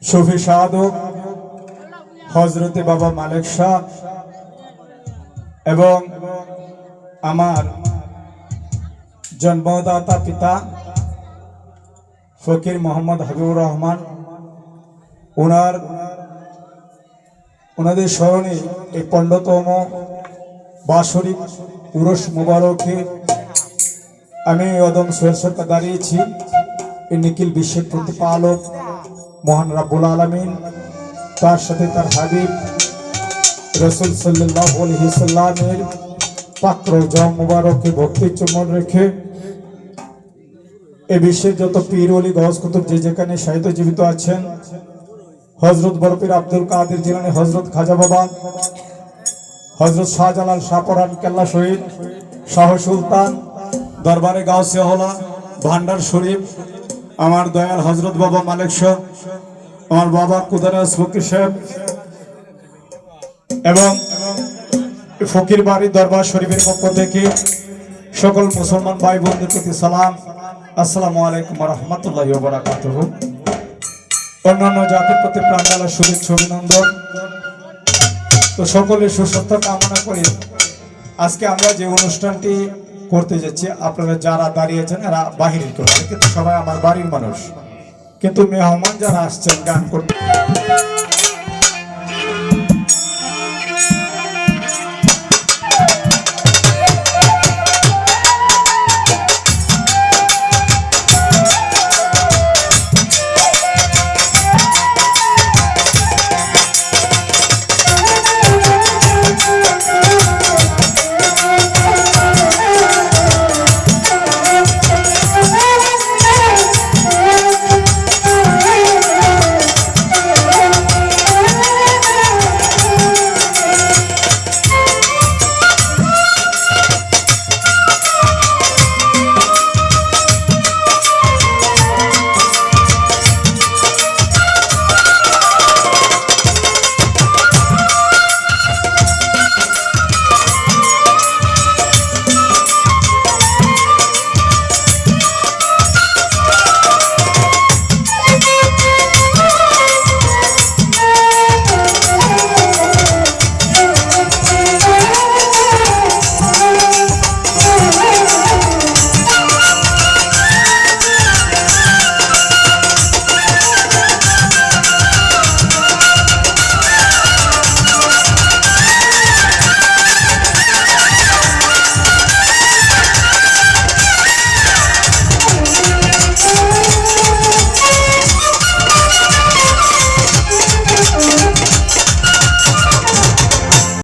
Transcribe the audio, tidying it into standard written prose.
সুফি সাধক হযরতে বাবা মালিক শাহ এবং আমার জন্মদাতা পিতা ফকির মোহাম্মদ হাবিবুর রহমান ওনাদের স্মরণে এই 15তম বাৎসরিক উরস মুবারকে আমি অদম সোহেল দাঁড়িয়েছি। এই নিখিল বিশ্বের প্রতিপালক মহান রাব্বুল আলামিন, তার সাথে তার হাবিব রাসূল সাল্লাল্লাহু আলাইহি সাল্লামের পাক রওজা মুবারকে ভক্তির চুম্বন রেখে এই বিশ্বের যত পীর ওলি গওস কুতুব যে যেখানে শাহিদ জীবিত আছেন, হযরত বরপীর আব্দুল কাদের জিলানী, হযরত খাজা বাবা, হযরত শাহজালাল শাহপরান কেল্লা শহীদ, শাহ সুলতান দরবারে গাউসিয়া হলা ভান্ডার শরীফ, আমার দয়াল হযরত বাবা মালিক শাহ, আমার বাবা কুদারাস ফকির সাহেব এবং ফকির বাড়ি দরবার শরীফের পক্ষ থেকে সকল মুসলমান ভাই বোনদের প্রতি সালাম, আসসালামু আলাইকুম ওয়া রাহমাতুল্লাহি ওয়া বারাকাতুহু। অন্যান্য জাতির প্রতি প্রাণঢালা শুভেচ্ছা অভিনন্দন। তো সকলের সুস্বাস্থ্য কামনা করি আজকে আমরা যে অনুষ্ঠানটি করতে যাচ্ছি, আপনারা যারা দাঁড়িয়েছেন এরা বাহিরের কেউ, কিন্তু সবাই আমার বাড়ির মানুষ, কিন্তু মেহমান যারা আসছেন গান করতে